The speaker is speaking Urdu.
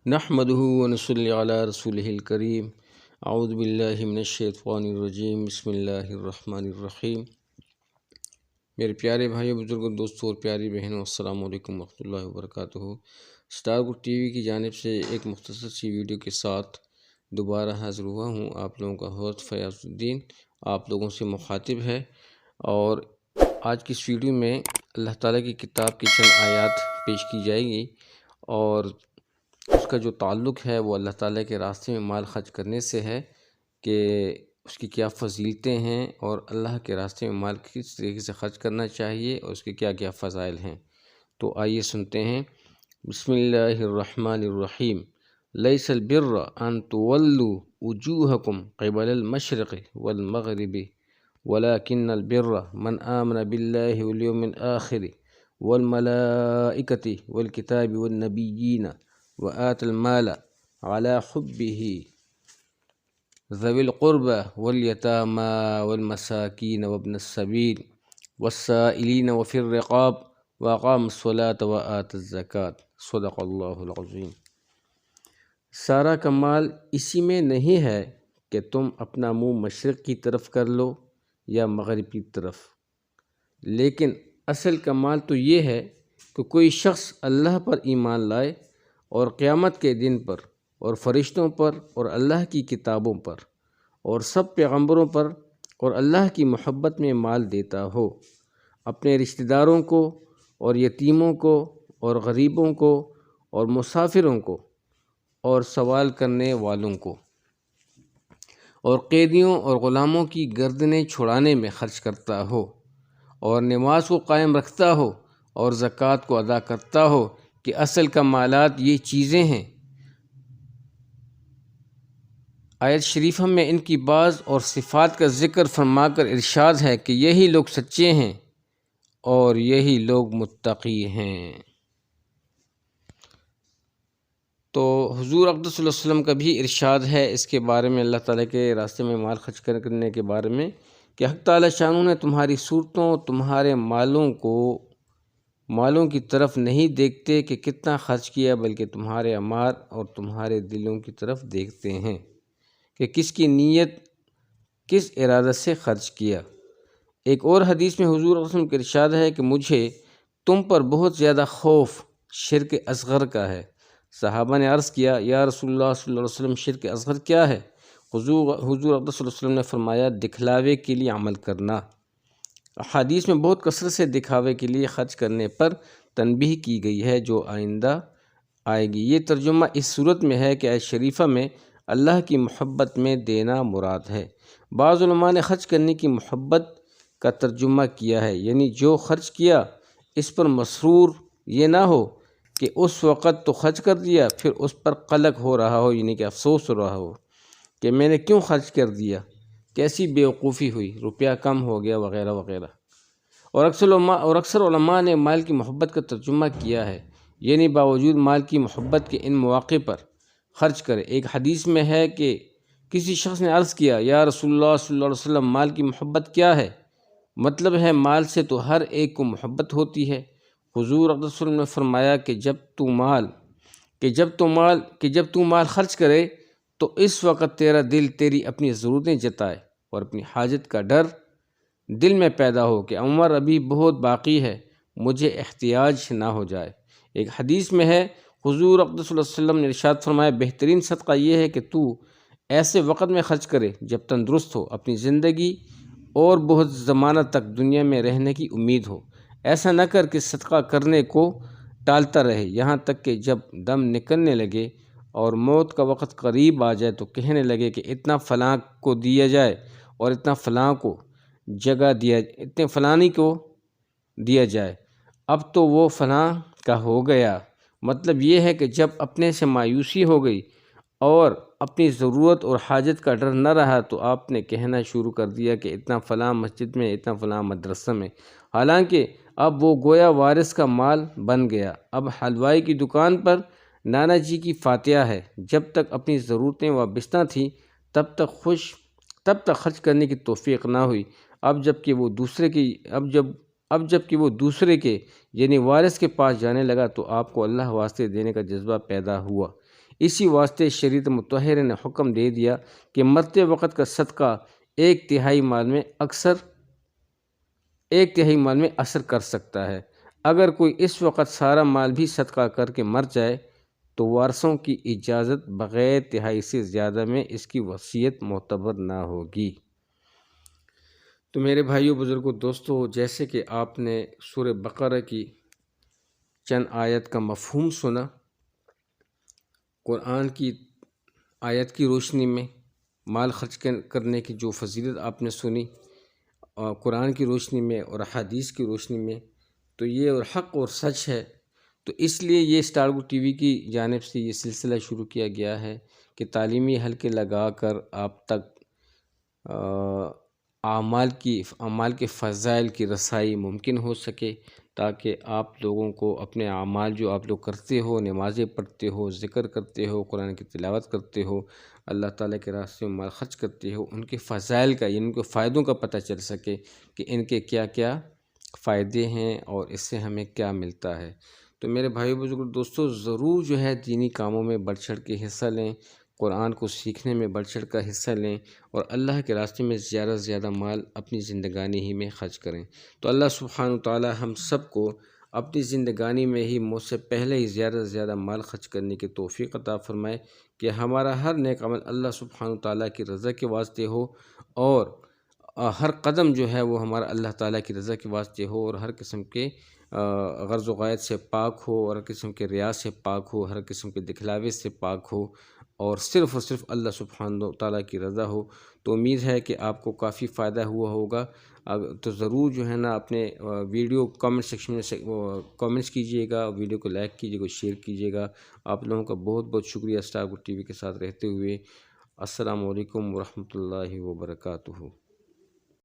نحمده ونصلي على رسوله الكريم اعوذ باللہ من الشیطان الرجیم بسم اللہ الرحمن الرحیم۔ میرے پیارے بھائی بزرگوں، دوستوں اور پیاری بہنوں، السلام علیکم ورحمۃ اللہ وبرکاتہ۔ اسٹار گروپ ٹی وی کی جانب سے ایک مختصر سی ویڈیو کے ساتھ دوبارہ حاضر ہوا ہوں۔ آپ لوگوں کا ہوسٹ فیاض الدین آپ لوگوں سے مخاطب ہے، اور آج کی اس ویڈیو میں اللہ تعالیٰ کی کتاب کی چند آیات پیش کی جائے گی، اور اس کا جو تعلق ہے وہ اللہ تعالیٰ کے راستے میں مال خرچ کرنے سے ہے کہ اس کی کیا فضیلتیں ہیں، اور اللہ کے راستے میں مال کس طریقے سے خرچ کرنا چاہیے، اور اس کے کیا کیا فضائل ہیں۔ تو آئیے سنتے ہیں۔ بسم اللہ الرحمن الرحیم۔ لیس البر ان تولوا وجوہکم قبل المشرق والمغرب ولكن البر من آمن باللہ والیوم الآخر والملائکۃ والکتاب والنبیین وآت المال على حبه ذوي القربى واليتامى والمساكين وابن السبيل والسائلين وفي الرقاب وأقام الصلاة وآت الزكاة صدق اللہ العظیم۔ سارا کمال اسی میں نہیں ہے کہ تم اپنا منہ مشرق کی طرف کر لو یا مغرب کی طرف، لیکن اصل کمال تو یہ ہے کہ کوئی شخص اللہ پر ایمان لائے، اور قیامت کے دن پر، اور فرشتوں پر، اور اللہ کی کتابوں پر، اور سب پیغمبروں پر، اور اللہ کی محبت میں مال دیتا ہو، اپنے رشتہ داروں کو، اور یتیموں کو، اور غریبوں کو، اور مسافروں کو، اور سوال کرنے والوں کو، اور قیدیوں اور غلاموں کی گردنیں چھڑانے میں خرچ کرتا ہو، اور نماز کو قائم رکھتا ہو، اور زکوٰۃ کو ادا کرتا ہو، کہ اصل کمالات یہ چیزیں ہیں۔ آیت شریفہ میں ان کی بعض اور صفات کا ذکر فرما کر ارشاد ہے کہ یہی لوگ سچے ہیں اور یہی لوگ متقی ہیں۔ تو حضور اقدس صلی اللہ علیہ وسلم کا بھی ارشاد ہے اس کے بارے میں، اللہ تعالیٰ کے راستے میں مال خرچ کرنے کے بارے میں، کہ حق تعالیٰ شانہ نے تمہاری صورتوں، تمہارے مالوں کی طرف نہیں دیکھتے کہ کتنا خرچ کیا، بلکہ تمہارے اعمال اور تمہارے دلوں کی طرف دیکھتے ہیں کہ کس کی نیت، کس ارادت سے خرچ کیا۔ ایک اور حدیث میں حضور صلی اللہ علیہ وسلم کا ارشاد ہے کہ مجھے تم پر بہت زیادہ خوف شرک اصغر کا ہے۔ صحابہ نے عرض کیا، یا رسول اللہ صلی اللہ علیہ وسلم، شرک اصغر کیا ہے؟ حضور اقدس صلی اللہ علیہ وسلم نے فرمایا، دکھلاوے کے لیے عمل کرنا۔ حدیث میں بہت کثرت سے دکھاوے کے لیے خرچ کرنے پر تنبیہ کی گئی ہے، جو آئندہ آئے گی۔ یہ ترجمہ اس صورت میں ہے کہ آیت شریفہ میں اللہ کی محبت میں دینا مراد ہے۔ بعض علماء نے خرچ کرنے کی محبت کا ترجمہ کیا ہے، یعنی جو خرچ کیا اس پر مسرور یہ نہ ہو کہ اس وقت تو خرچ کر دیا، پھر اس پر قلق ہو رہا ہو، یعنی کہ افسوس ہو رہا ہو کہ میں نے کیوں خرچ کر دیا، کیسی بیوقوفی ہوئی، روپیہ کم ہو گیا، وغیرہ وغیرہ۔ اور اکثر علماء نے مال کی محبت کا ترجمہ کیا ہے، یعنی باوجود مال کی محبت کے ان مواقع پر خرچ کرے۔ ایک حدیث میں ہے کہ کسی شخص نے عرض کیا، یا رسول اللہ صلی اللہ علیہ وسلم، مال کی محبت کیا ہے؟ مطلب ہے مال سے تو ہر ایک کو محبت ہوتی ہے۔ حضور اقدس صلی اللہ علیہ وسلم نے فرمایا کہ جب تو مال خرچ کرے تو اس وقت تیرا دل تیری اپنی ضرورتیں جتائے، اور اپنی حاجت کا ڈر دل میں پیدا ہو کہ عمر ابھی بہت باقی ہے، مجھے احتیاج نہ ہو جائے۔ ایک حدیث میں ہے، حضور اقدس صلی اللہ علیہ وسلم نے ارشاد فرمایا، بہترین صدقہ یہ ہے کہ تو ایسے وقت میں خرچ کرے جب تندرست ہو، اپنی زندگی اور بہت زمانہ تک دنیا میں رہنے کی امید ہو۔ ایسا نہ کر کہ صدقہ کرنے کو ٹالتا رہے، یہاں تک کہ جب دم نکلنے لگے اور موت کا وقت قریب آ جائے تو کہنے لگے کہ اتنا فلاں کو دیا جائے، اور اتنا فلاں کو اتنے فلانی کو دیا جائے، اب تو وہ فلاں کا ہو گیا۔ مطلب یہ ہے کہ جب اپنے سے مایوسی ہو گئی اور اپنی ضرورت اور حاجت کا ڈر نہ رہا تو آپ نے کہنا شروع کر دیا کہ اتنا فلاں مسجد میں، اتنا فلاں مدرسہ میں، حالانکہ اب وہ گویا وارث کا مال بن گیا۔ اب حلوائی کی دکان پر نانا جی کی فاتحہ ہے، جب تک اپنی ضرورتیں وابستہ تھیں تب تک خرچ کرنے کی توفیق نہ ہوئی۔ اب جب کہ وہ دوسرے کے یعنی وارث کے پاس جانے لگا تو آپ کو اللہ واسطے دینے کا جذبہ پیدا ہوا۔ اسی واسطے شریعت مطہرہ نے حکم دے دیا کہ مرتے وقت کا صدقہ ایک تہائی مال میں اثر کر سکتا ہے۔ اگر کوئی اس وقت سارا مال بھی صدقہ کر کے مر جائے تو وارثوں کی اجازت بغیر تہائی سے زیادہ میں اس کی وصیت معتبر نہ ہوگی۔ تو میرے بھائیوں، بزرگوں، دوستوں، جیسے کہ آپ نے سورہ بقرہ کی چند آیت کا مفہوم سنا، قرآن کی آیت کی روشنی میں مال خرچ کرنے کی جو فضیلت آپ نے سنی، اور قرآن کی روشنی میں اور حدیث کی روشنی میں، تو یہ اور حق اور سچ ہے۔ تو اس لیے یہ اسٹار گو ٹی وی کی جانب سے یہ سلسلہ شروع کیا گیا ہے کہ تعلیمی حلقے لگا کر آپ تک اعمال کے فضائل کی رسائی ممکن ہو سکے، تاکہ آپ لوگوں کو اپنے اعمال جو آپ لوگ کرتے ہو، نمازیں پڑھتے ہو، ذکر کرتے ہو، قرآن کی تلاوت کرتے ہو، اللہ تعالیٰ کے راستے میں مال خرچ کرتے ہو، ان کے فضائل کا، یعنی ان کے فائدوں کا پتہ چل سکے کہ ان کے کیا کیا فائدے ہیں اور اس سے ہمیں کیا ملتا ہے۔ تو میرے بھائی بزرگ دوستوں، ضرور جو ہے دینی کاموں میں بڑھ چڑھ کے حصہ لیں، قرآن کو سیکھنے میں بڑھ چڑھ کر حصہ لیں، اور اللہ کے راستے میں زیادہ سے زیادہ مال اپنی زندگانی ہی میں خرچ کریں۔ تو اللہ سبحانہ وتعالی ہم سب کو اپنی زندگانی میں ہی مجھ سے پہلے ہی زیادہ سے زیادہ مال خرچ کرنے کی توفیق عطا فرمائے، کہ ہمارا ہر نیک عمل اللہ سبحانہ وتعالی کی رضا کے واسطے ہو، اور ہر قدم جو ہے وہ ہمارا اللہ تعالیٰ کی رضا کے واسطے ہو، اور ہر قسم کے غرض و غایت سے پاک ہو، اور ہر قسم کے ریا سے پاک ہو، ہر قسم کے دکھلاوے سے پاک ہو، اور صرف اللہ سبحانہ وتعالی کی رضا ہو۔ تو امید ہے کہ آپ کو کافی فائدہ ہوا ہوگا۔ تو ضرور جو ہے نا اپنے ویڈیو کامنٹ سیکشن میں کامنٹس کیجئے گا، ویڈیو کو لائک کیجئے گا، شیئر کیجئے گا۔ آپ لوگوں کا بہت بہت شکریہ اسٹار گو ٹی وی کے ساتھ رہتے ہوئے۔ السلام علیکم ورحمۃ اللہ وبرکاتہ۔